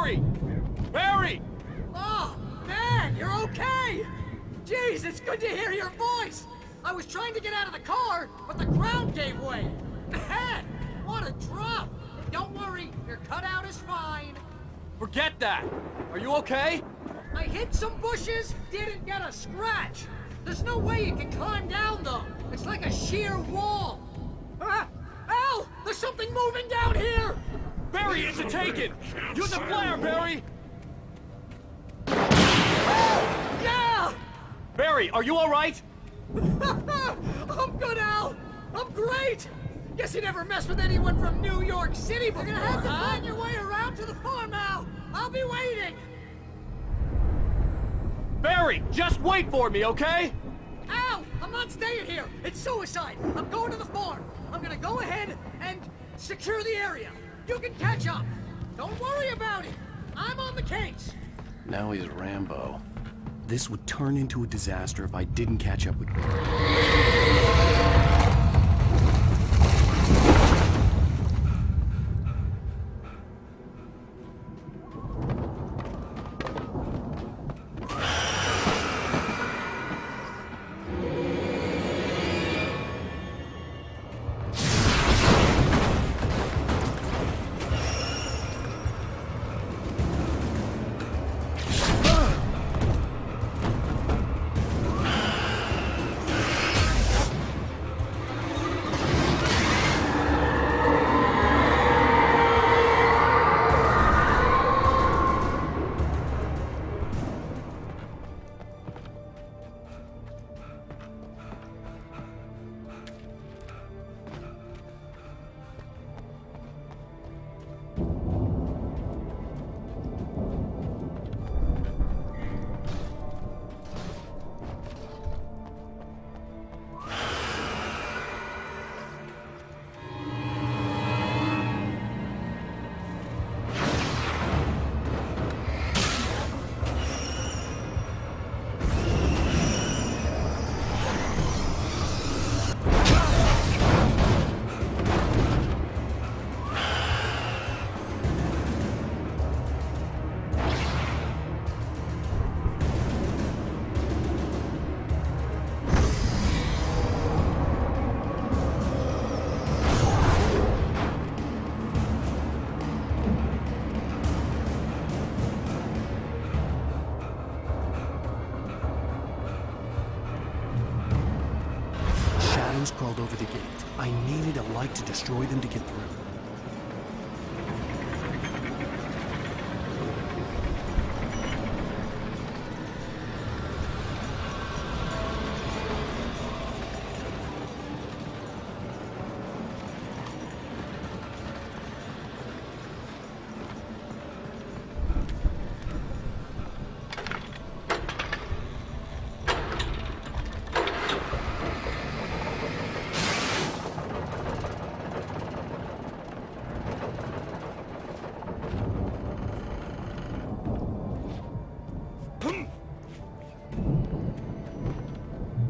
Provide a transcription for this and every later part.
Barry! Barry! Oh, man, you're okay! Jeez, it's good to hear your voice! I was trying to get out of the car, but the ground gave way! Man, what a drop! Don't worry, your cutout is fine. Forget that! Are you okay? I hit some bushes, didn't get a scratch. There's no way you can climb down, though. It's like a sheer wall. Al! There's something moving down here! Barry, it's a taken! Use a flare, Barry! Yeah! Barry, are you alright? I'm good, Al! I'm great! Guess you never messed with anyone from New York City before, You're gonna have to find your way around to the farm, Al! I'll be waiting! Barry, just wait for me, okay? Al! I'm not staying here! It's suicide! I'm going to the farm! I'm gonna go ahead and secure the area! You can catch up! Don't worry about it! I'm on the case! Now he's Rambo. This would turn into a disaster if I didn't catch up with Barry. Crawled over the gate. I needed a light to destroy them to get through.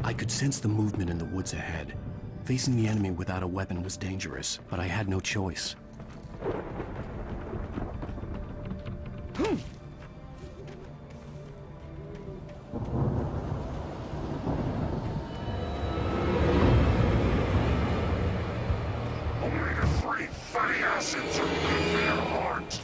I could sense the movement in the woods ahead. Facing the enemy without a weapon was dangerous, but I had no choice. Only the three fatty acids are good for your heart.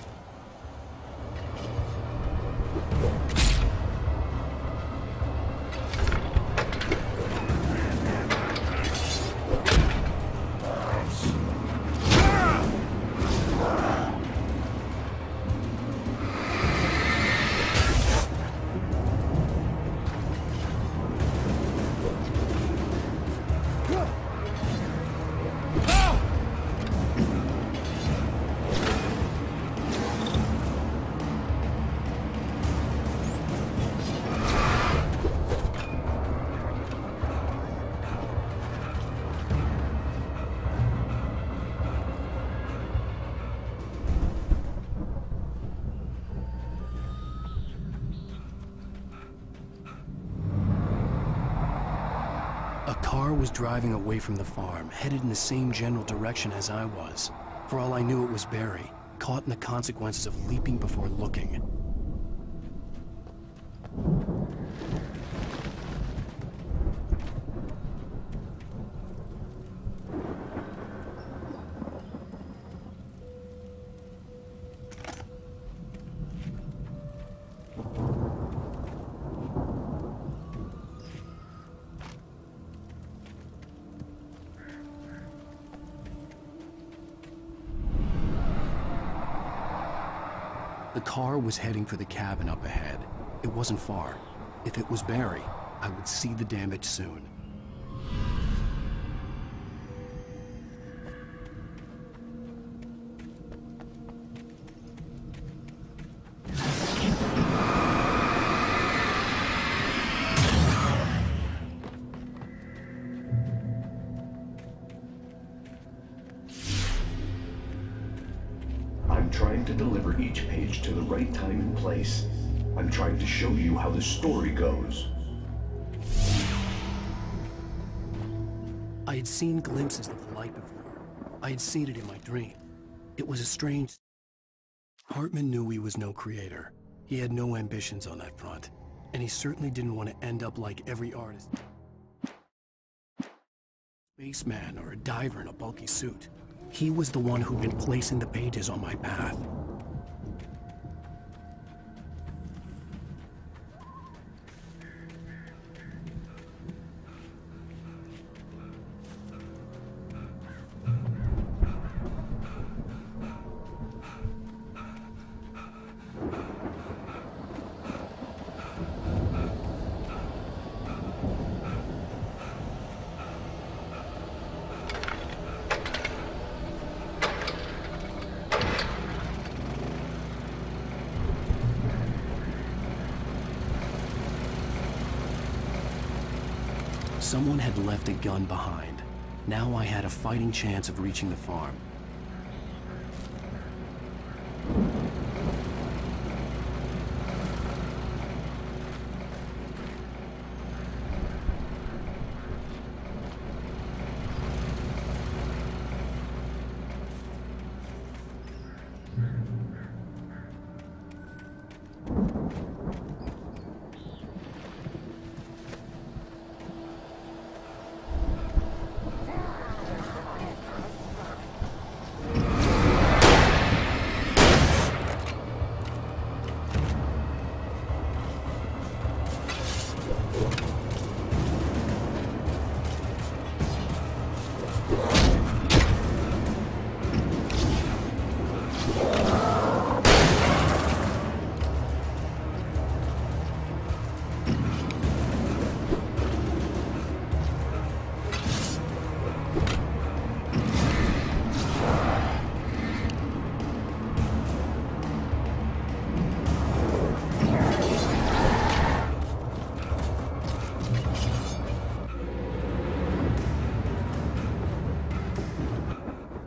A car was driving away from the farm, headed in the same general direction as I was. For all I knew, it was Barry. caught in the consequences of leaping before looking. The car was heading for the cabin up ahead. It wasn't far. If it was Barry, I would see the damage soon. I'm trying to deliver each page to the right time and place. I'm trying to show you how the story goes. I had seen glimpses of the light before. I had seen it in my dream. It was a strange... Hartman knew he was no creator. He had no ambitions on that front. And he certainly didn't want to end up like every artist. Spaceman or a diver in a bulky suit. He was the one who'd been placing the pages on my path. Someone had left a gun behind. Now I had a fighting chance of reaching the farm.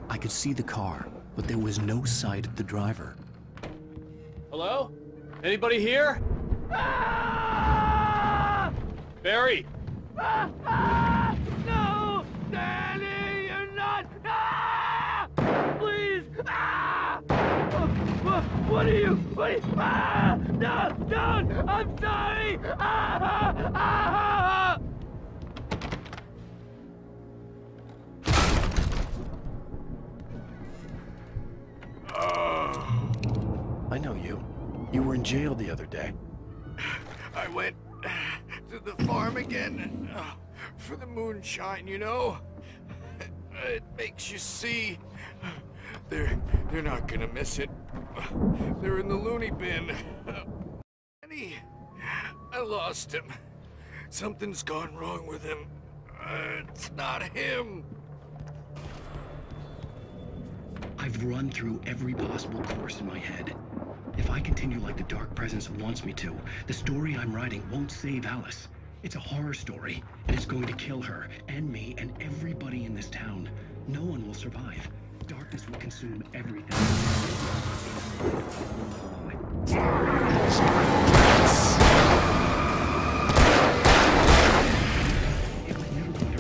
I could see the car, but there was no sight of the driver. Hello? Anybody here? Ah! Barry! No! Danny, you're not! Ah! Please! Ah! What are you? Ah! No! Don't! I'm sorry! Ah! Ah! I know you. You were in jail the other day. I went to the farm again for the moonshine, you know? It makes you see. They're not gonna miss it. They're in the loony bin. Danny, I lost him. Something's gone wrong with him. It's not him. I've run through every possible course in my head. If I continue like the Dark Presence wants me to, the story I'm writing won't save Alice. It's a horror story, and it's going to kill her, and me, and everybody in this town. No one will survive. Darkness will consume everything. It was never going to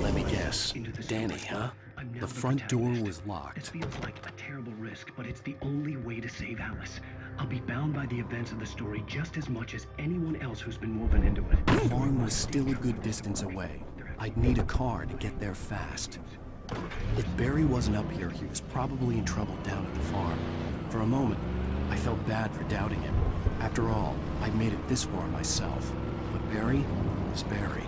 Let me guess. Into the uncanny, huh? I'm now The front door protagonist. was locked. This feels like a terrible risk, but it's the only way to save Alice. I'll be bound by the events of the story just as much as anyone else who's been woven into it. The farm was still a good distance away. I'd need a car to get there fast. If Barry wasn't up here, he was probably in trouble down at the farm. For a moment, I felt bad for doubting him. After all, I'd made it this far myself. But Barry was Barry.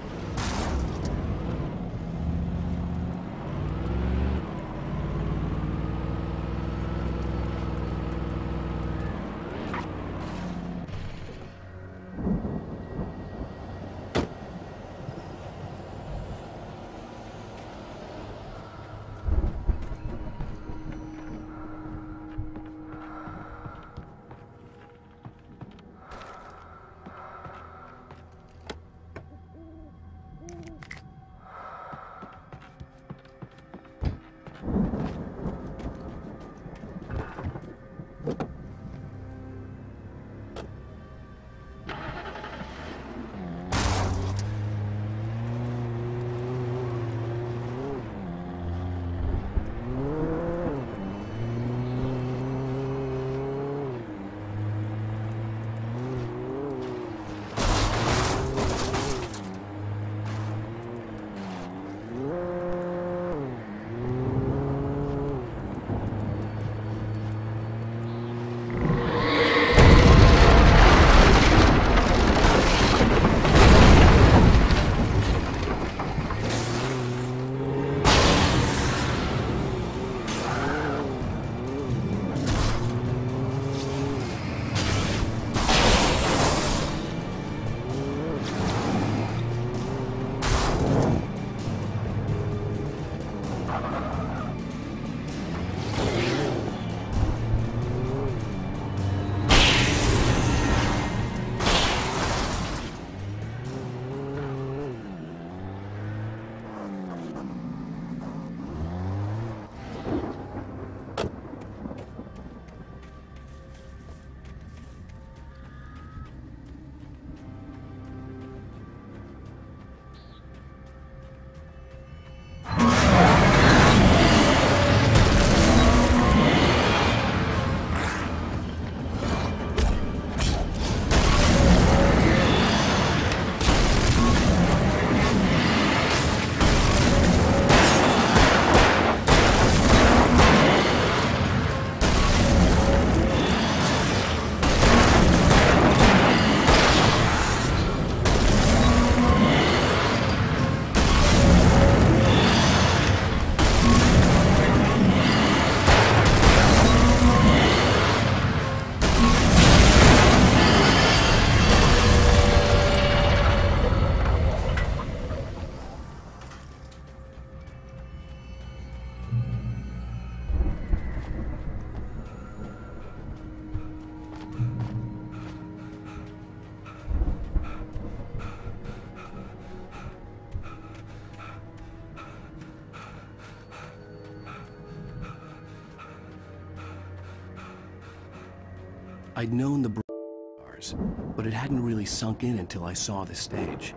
I'd known the bars, but it hadn't really sunk in until I saw the stage.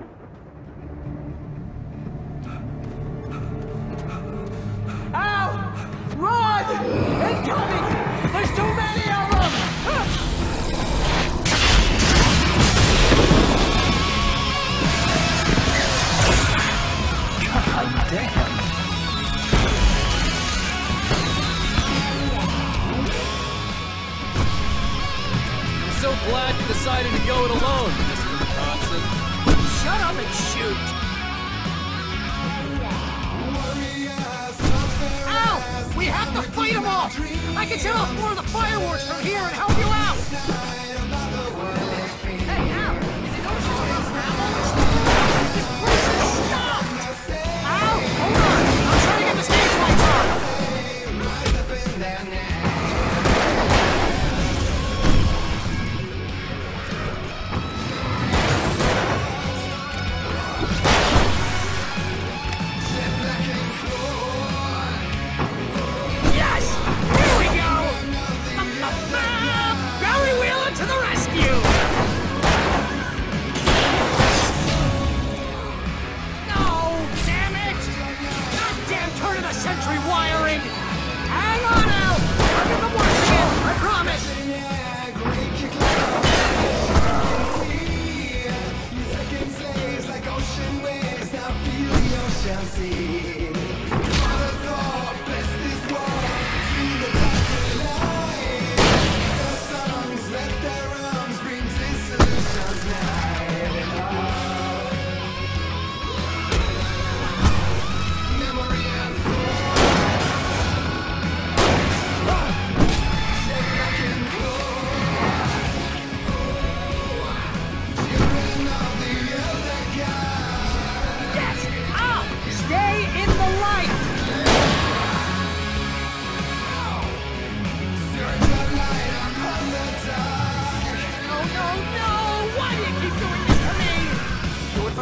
Ow! Run! Incoming! There's too many of them! God damn! I'm so glad you decided to go it alone, Mr. Johnson. Shut up and shoot! Ow! We have to fight them off! I can set off more of the fireworks from here and help you out! Hey, Al! Did you notice there's enough gravel? This place is stopped! Al! Hold on! I'm trying to get the stage lights on! Yes! Here we go! Barry Wheeler sentry wiring! Hang on, Al! I'll get the work in, I promise!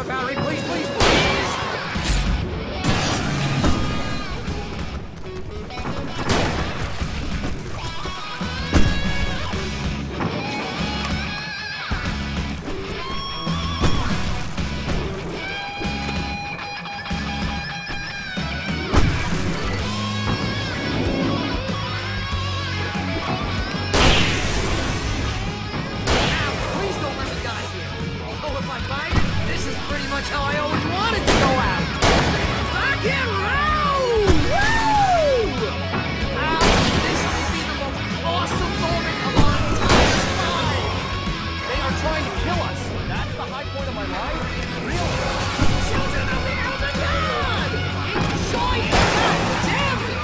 Barry, please, please, please! How I always wanted to go out! Rock and roll! Woo! This may be the most awesome moment of our entire life! They are trying to kill us! That's the high point of my life? Really? Children of the Elder God! Enjoy it! Damn it!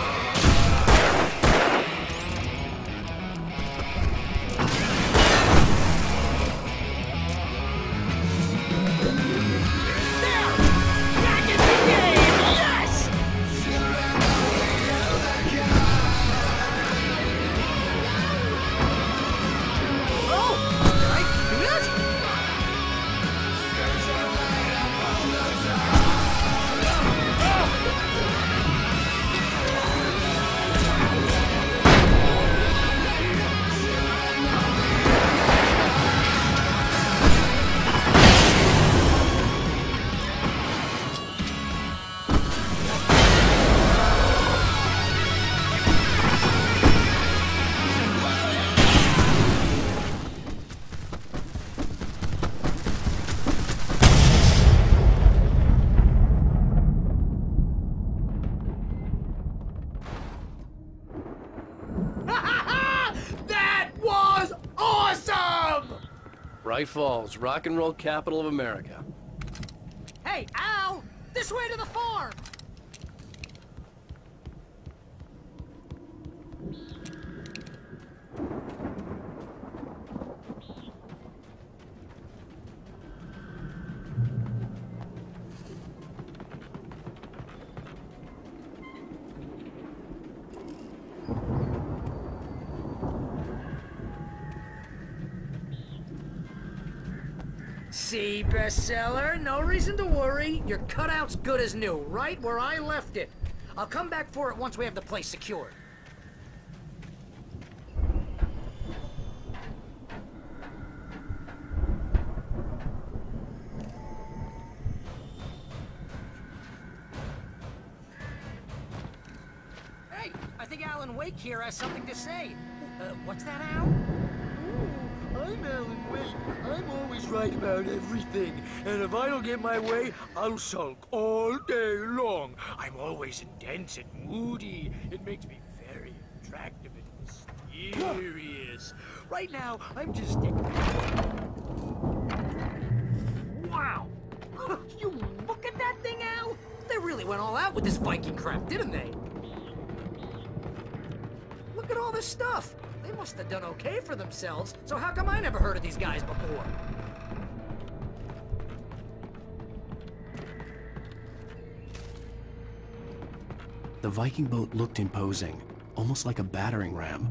Bright Falls, rock and roll capital of America. Hey, Al! This way to the farm! See, bestseller, no reason to worry. Your cutout's good as new, right where I left it. I'll come back for it once we have the place secured. Hey, I think Alan Wake here has something to say. What's that, Al? I'm Alan Wake. I'm always right about everything. And if I don't get my way, I'll sulk all day long. I'm always intense and moody. It makes me very attractive and mysterious. Right now, I'm just... Wow! You look at that thing, Al? They really went all out with this Viking crap, didn't they? Look at all this stuff. They must have done okay for themselves, so how come I never heard of these guys before? The Viking boat looked imposing, almost like a battering ram.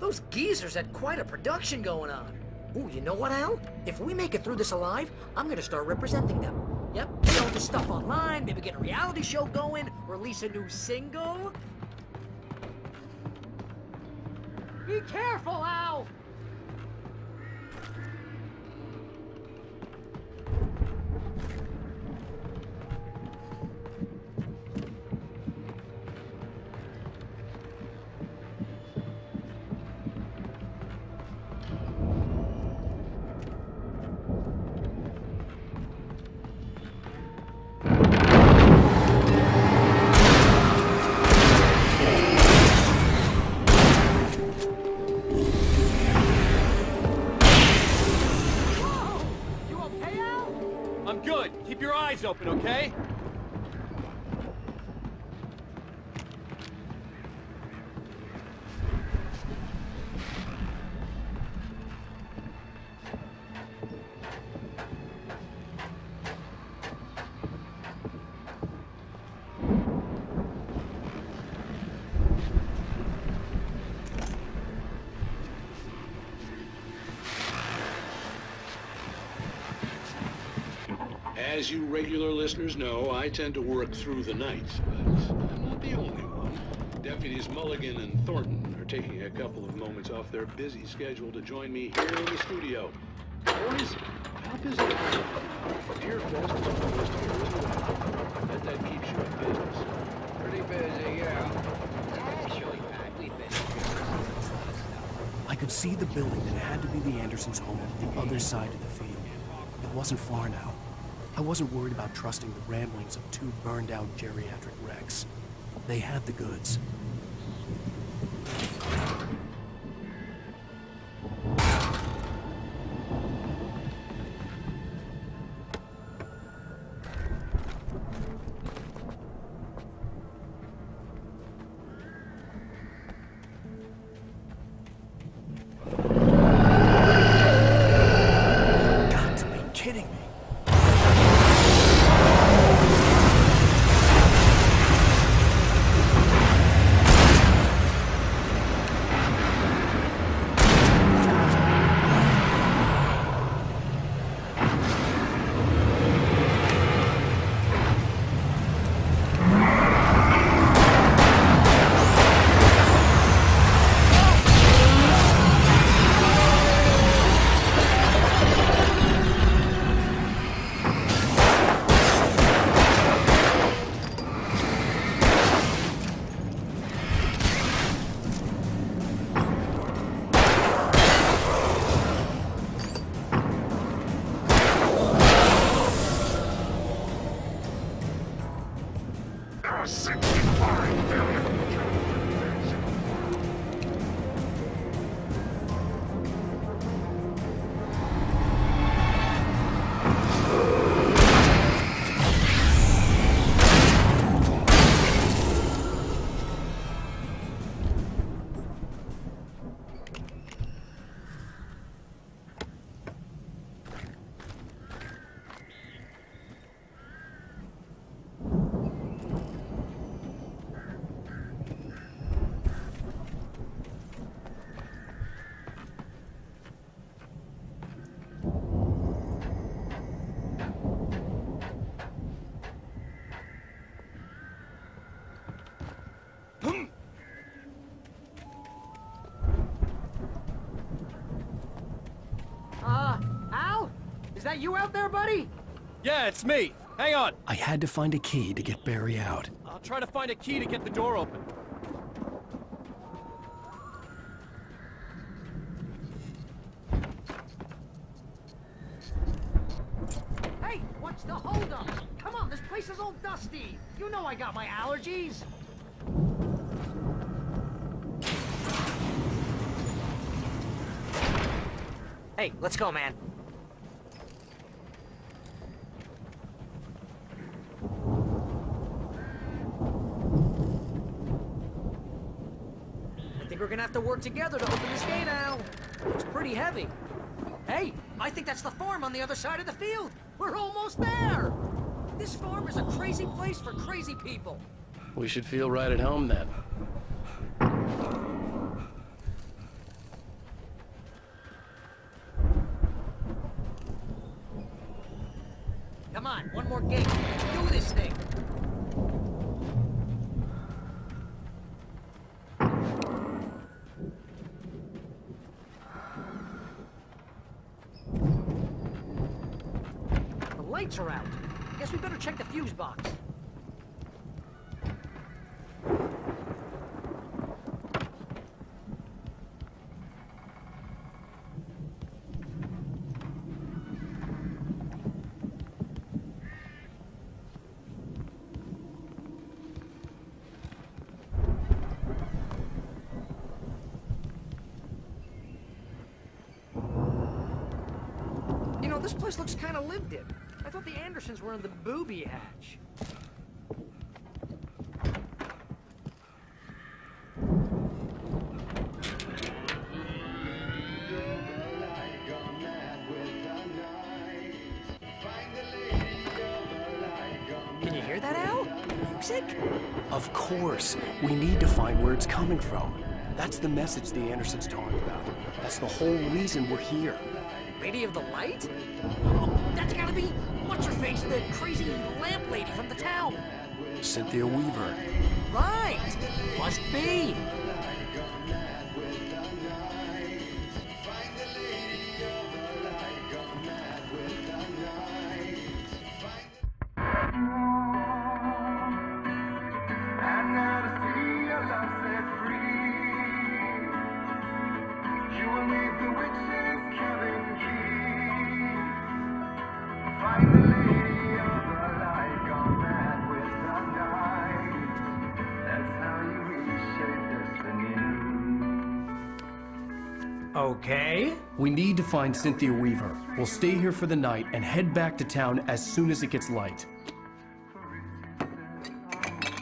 Those geezers had quite a production going on. Ooh, you know what, Al? If we make it through this alive, I'm gonna start representing them. Yep, all this stuff online, maybe get a reality show going, release a new single. Be careful, Al! Open, okay? As you regular listeners know, I tend to work through the night, but I'm not the only one. Deputies Mulligan and Thornton are taking a couple of moments off their busy schedule to join me here in the studio. Boys, how busy are you? Deer Fest is almost here as well. I bet that keeps you in business. Pretty busy, yeah. Actually, Pat, we've been I could see the building that had to be the Andersons' home on the other side of the field. It wasn't far now. I wasn't worried about trusting the ramblings of two burned-out geriatric wrecks. They had the goods. Got to be kidding me. Al? Is that you out there, buddy? Yeah, it's me. Hang on. I had to find a key to get Barry out. I'll try to find a key to get the door open. Hey, what's the holdup? Come on, this place is all dusty. You know I got my allergies. Hey, let's go, man. I think we're gonna have to work together to open this gate, Al. It's pretty heavy. Hey, I think that's the farm on the other side of the field. We're almost there. This farm is a crazy place for crazy people. We should feel right at home then. door gate. Let's do this thing. The lights are out. Guess we better check the fuse box. You know, this place looks kind of lived in. I thought the Andersons were in the booby hatch. Can you hear that, Al? Music? Of course. We need to find where it's coming from. That's the message the Andersons talking about. That's the whole reason we're here. Lady of the Light? Oh, that's gotta be what's-her-face, the crazy lamp lady from the town. Cynthia Weaver. Right! Must be! Okay. We need to find Cynthia Weaver. We'll stay here for the night and head back to town as soon as it gets light.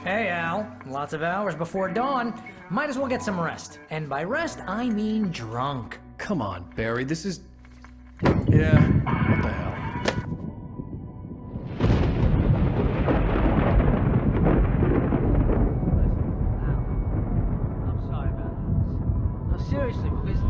Hey, Al. Lots of hours before dawn. Might as well get some rest. And by rest, I mean drunk. Come on, Barry, this is... Yeah, what the hell? I'm sorry about this. No, seriously, because I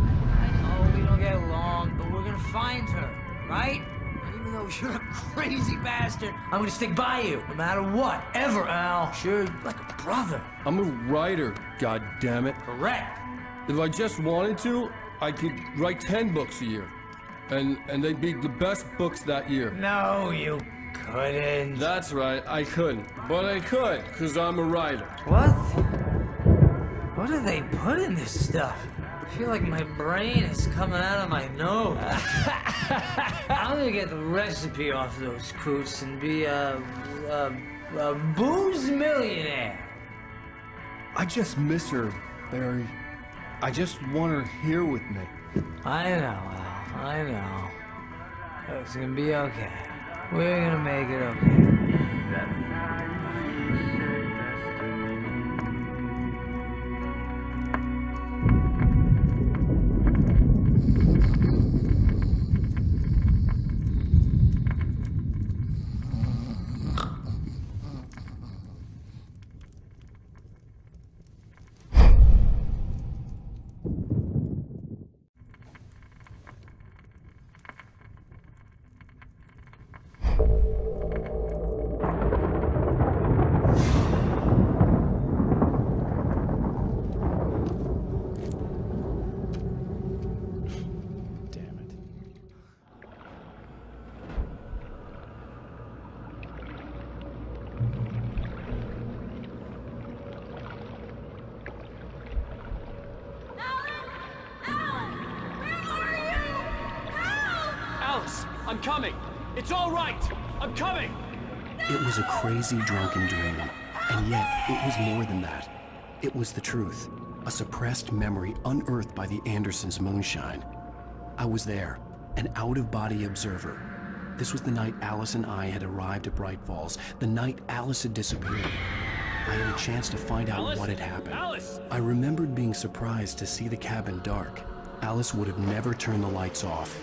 know we don't get along, but we're gonna find her, right? Even though you're a crazy bastard, I'm gonna stick by you, no matter what, ever, Al. Sure, like a brother. I'm a writer, goddammit. Correct. If I just wanted to, I could write 10 books a year. And they'd be the best books that year. No, you couldn't. That's right, I couldn't. But I could, because I'm a writer. What? What do they put in this stuff? I feel like my brain is coming out of my nose. I'm gonna get the recipe off those coots and be a booze millionaire. I just miss her, Barry. I just want her here with me. I know, Al. I know. It's gonna be okay. We're gonna make it okay. I'm coming! It's all right! I'm coming! It was a crazy drunken dream, and yet it was more than that. It was the truth, a suppressed memory unearthed by the Andersons' moonshine. I was there, an out-of-body observer. This was the night Alice and I had arrived at Bright Falls, the night Alice had disappeared. I had a chance to find out what had happened. Alice! I remembered being surprised to see the cabin dark. Alice would have never turned the lights off.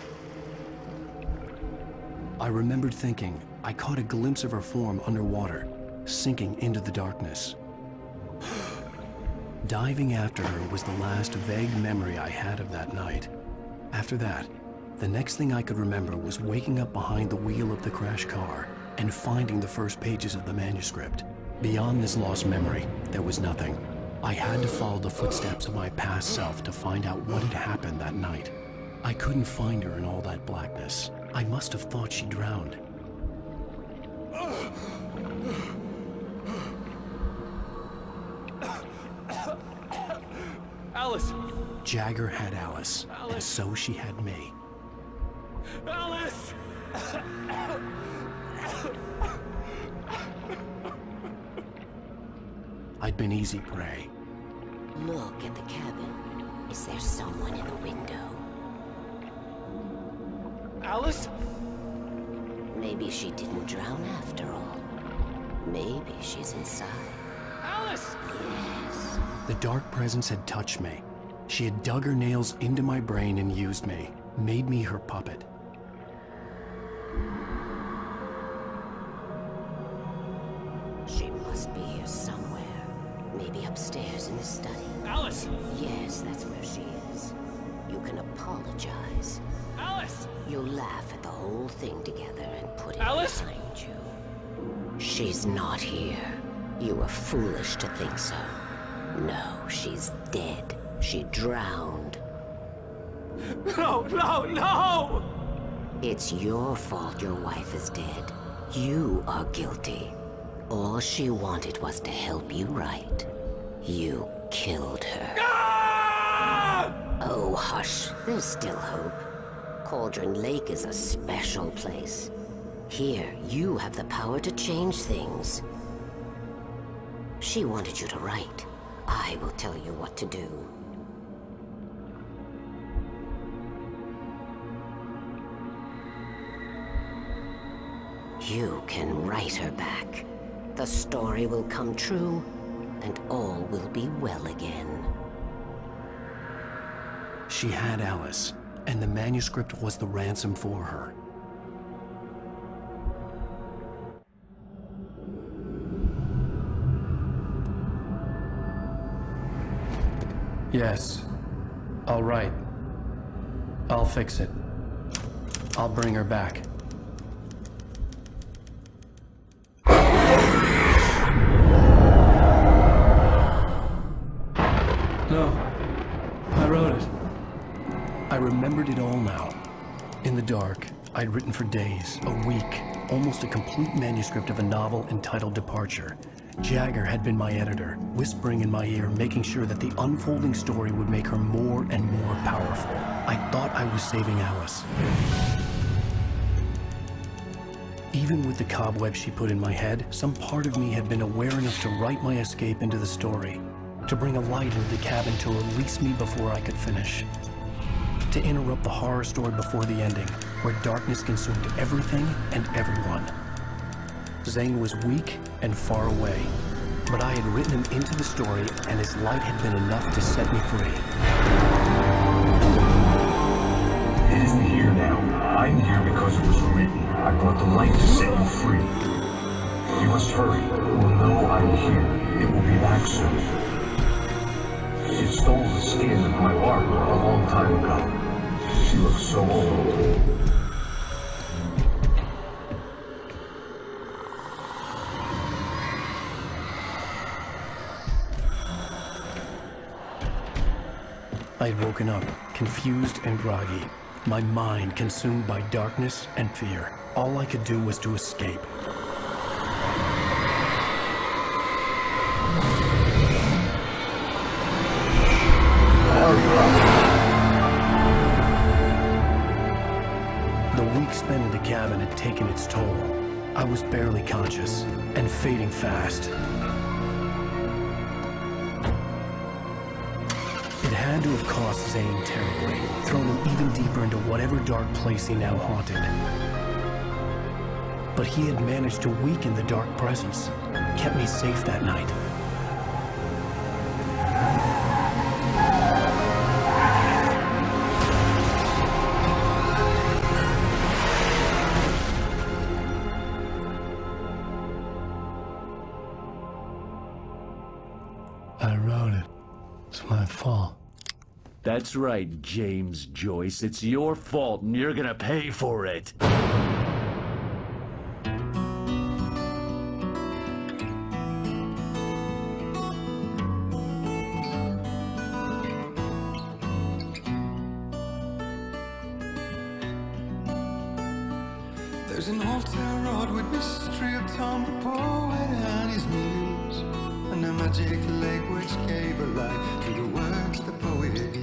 I remembered thinking I caught a glimpse of her form underwater, sinking into the darkness. Diving after her was the last vague memory I had of that night. After that, the next thing I could remember was waking up behind the wheel of the crashed car, and finding the first pages of the manuscript. Beyond this lost memory, there was nothing. I had to follow the footsteps of my past self to find out what had happened that night. I couldn't find her in all that blackness. I must have thought she drowned. Alice! Jagger had Alice, and so she had me. Alice! I'd been easy prey. Look at the cabin. Is there someone in the window? Alice? Maybe she didn't drown after all. Maybe she's inside. Alice! Yes. The dark presence had touched me. She had dug her nails into my brain and used me, made me her puppet. She must be here somewhere. Maybe upstairs in the study. Alice! Yes, that's where she is. You can apologize. Alice! You'll laugh at the whole thing together and put it Alice? behind you. She's not here. You were foolish to think so. No, she's dead. She drowned. No, no, no! It's your fault your wife is dead. You are guilty. All she wanted was to help you right. You killed her. Ah! Oh, hush. There's still hope. Cauldron Lake is a special place. Here, you have the power to change things. She wanted you to write. I will tell you what to do. You can write her back. The story will come true, and all will be well again. She had Alice, and the manuscript was the ransom for her. Yes. All right. I'll fix it. I'll bring her back. No. I wrote it. I remembered it all now. In the dark, I'd written for days, a week, almost a complete manuscript of a novel entitled Departure. Jagger had been my editor, whispering in my ear, making sure that the unfolding story would make her more and more powerful. I thought I was saving Alice. Even with the cobwebs she put in my head, some part of me had been aware enough to write my escape into the story, to bring a light into the cabin to release me before I could finish, to interrupt the horror story before the ending, where darkness consumed everything and everyone. Zane was weak and far away, but I had written him into the story, and his light had been enough to set me free. It isn't here now. I'm here because it was written. I brought the light to set you free. You must hurry. You will know I'm here. It will be back soon. She stole the skin of my barber a long time ago. She looks so old. I had woken up, confused and groggy, my mind consumed by darkness and fear. All I could do was to escape. The week spent in the cabin had taken its toll. I was barely conscious and fading fast. It had to have cost Zane terribly, thrown him even deeper into whatever dark place he now haunted. But he had managed to weaken the dark presence, kept me safe that night. I wrote it. It's my fault. That's right, James Joyce. It's your fault, and you're gonna pay for it. 'twas an altar wrought with mystery of Tom the poet and his muse, and a magic lake which gave a light to the words the poet